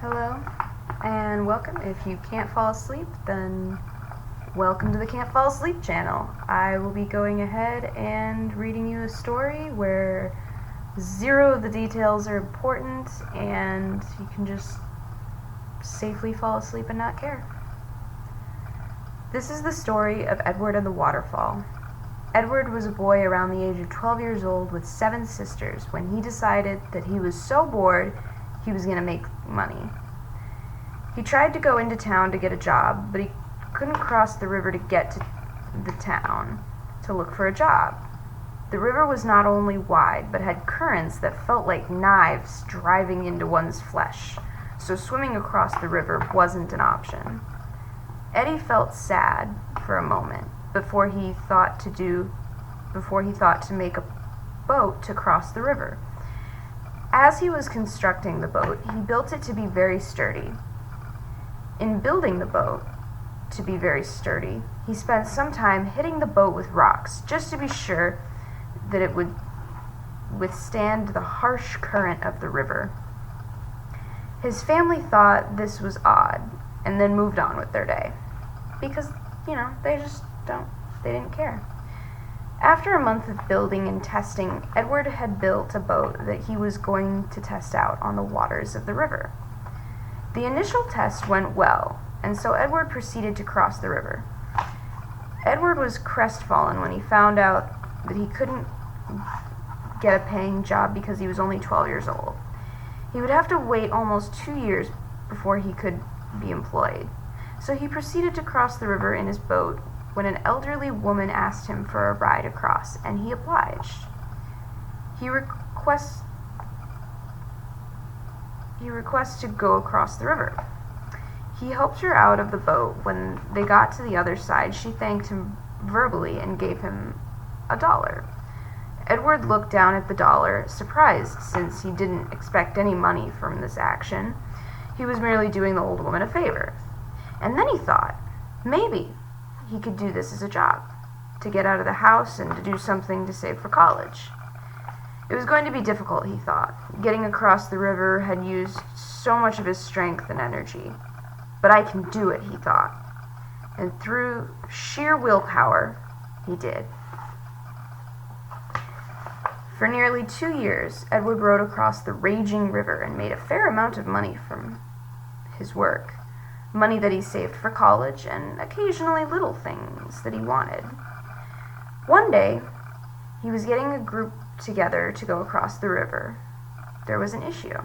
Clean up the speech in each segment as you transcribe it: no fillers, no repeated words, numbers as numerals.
Hello, and welcome. If you can't fall asleep, then welcome to the Can't Fall Asleep channel. I will be going ahead and reading you a story where zero of the details are important and you can just safely fall asleep and not care. This is the story of Edward and the Waterfall. Edward was a boy around the age of 12 years old with 7 sisters when he decided that he was so bored he was going to make money. He tried to go into town to get a job, but he couldn't cross the river to get to the town to look for a job. The river was not only wide, but had currents that felt like knives driving into one's flesh, so swimming across the river wasn't an option. Eddie felt sad for a moment before he thought to make a boat to cross the river. As he was constructing the boat, he built it to be very sturdy. In building the boat to be very sturdy, he spent some time hitting the boat with rocks just to be sure that it would withstand the harsh current of the river. His family thought this was odd and then moved on with their day because, they didn't care. After a month of building and testing, Edward had built a boat that he was going to test out on the waters of the river. The initial test went well, and so Edward proceeded to cross the river. Edward was crestfallen when he found out that he couldn't get a paying job because he was only 12 years old. He would have to wait almost 2 years before he could be employed. So he proceeded to cross the river in his boat when an elderly woman asked him for a ride across, and he obliged. He requests to go across the river. He helped her out of the boat. When they got to the other side, she thanked him verbally and gave him $1. Edward looked down at the dollar, surprised since he didn't expect any money from this action. He was merely doing the old woman a favor. And then he thought, maybe he could do this as a job, to get out of the house and to do something to save for college. It was going to be difficult, he thought. Getting across the river had used so much of his strength and energy. But I can do it, he thought. And through sheer willpower, he did. For nearly 2 years, Edward rowed across the raging river and made a fair amount of money from his work. Money that he saved for college and occasionally little things that he wanted. One day, he was getting a group together to go across the river. There was an issue.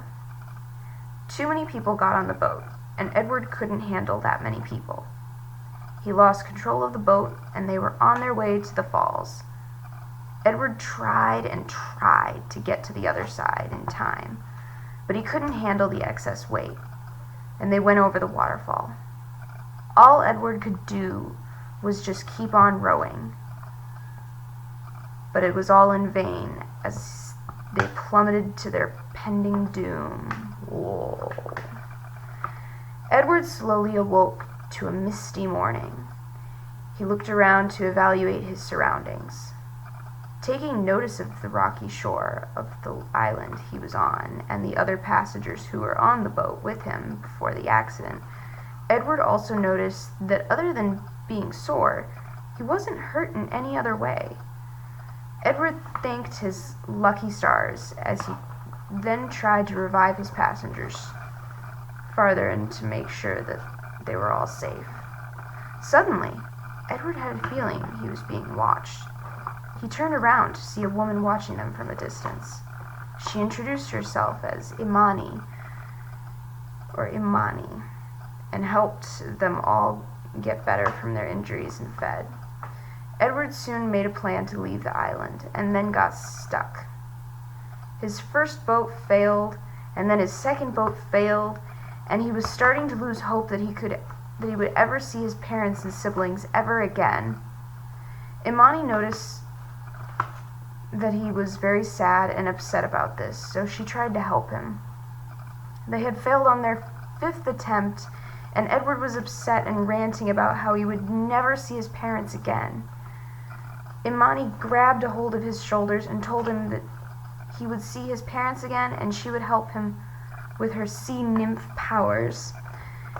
Too many people got on the boat, and Edward couldn't handle that many people. He lost control of the boat, and they were on their way to the falls. Edward tried and tried to get to the other side in time, but he couldn't handle the excess weight, and they went over the waterfall. All Edward could do was just keep on rowing, but it was all in vain as they plummeted to their pending doom. Whoa. Edward slowly awoke to a misty morning. He looked around to evaluate his surroundings. Taking notice of the rocky shore of the island he was on and the other passengers who were on the boat with him before the accident, Edward also noticed that other than being sore, he wasn't hurt in any other way. Edward thanked his lucky stars as he then tried to revive his passengers farther and to make sure that they were all safe. Suddenly, Edward had a feeling he was being watched. He turned around to see a woman watching them from a distance. She introduced herself as Imani, and helped them all get better from their injuries and fed. Edward soon made a plan to leave the island, and then got stuck. His first boat failed, and then his second boat failed, and he was starting to lose hope that he would ever see his parents and siblings ever again. Imani noticed that he was very sad and upset about this, so she tried to help him. They had failed on their 5th attempt, and Edward was upset and ranting about how he would never see his parents again. Imani grabbed a hold of his shoulders and told him that he would see his parents again and she would help him with her sea nymph powers.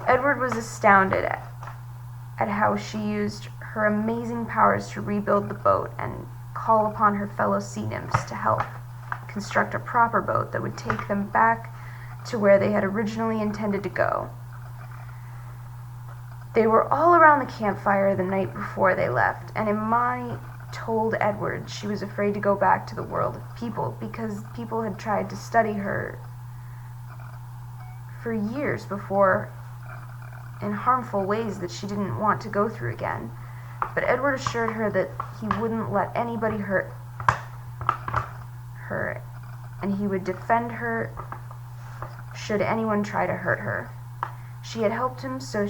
Edward was astounded at how she used her amazing powers to rebuild the boat and call upon her fellow sea nymphs to help construct a proper boat that would take them back to where they had originally intended to go. They were all around the campfire the night before they left, and Imani told Edward she was afraid to go back to the world of people because people had tried to study her for years before in harmful ways that she didn't want to go through again. But Edward assured her that he wouldn't let anybody hurt her, and he would defend her should anyone try to hurt her. She had helped him, so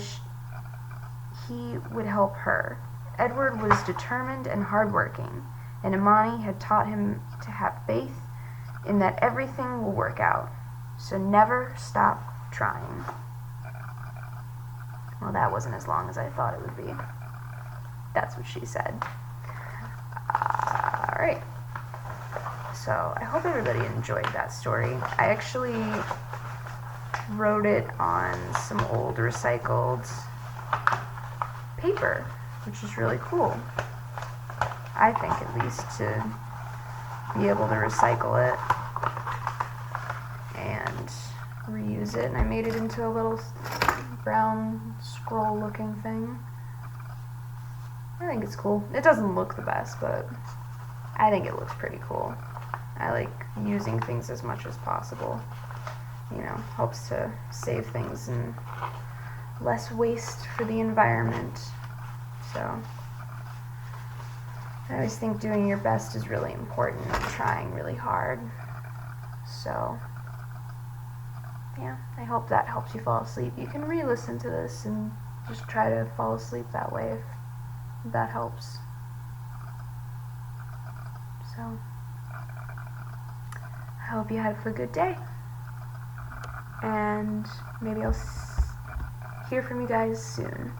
he would help her. Edward was determined and hardworking, and Imani had taught him to have faith in that everything will work out. So never stop trying. Well, that wasn't as long as I thought it would be. That's what she said. Alright. So, I hope everybody enjoyed that story. I actually wrote it on some old recycled paper, which is really cool. I think, at least, to be able to recycle it and reuse it. And I made it into a little brown scroll looking thing. I think it's cool. It doesn't look the best, but I think it looks pretty cool. I like using things as much as possible. You know, helps to save things and less waste for the environment. So I always think doing your best is really important and trying really hard. So yeah, I hope that helps you fall asleep. You can re-listen to this and just try to fall asleep that way if that helps. So I hope you have a good day, and maybe I'll hear from you guys soon.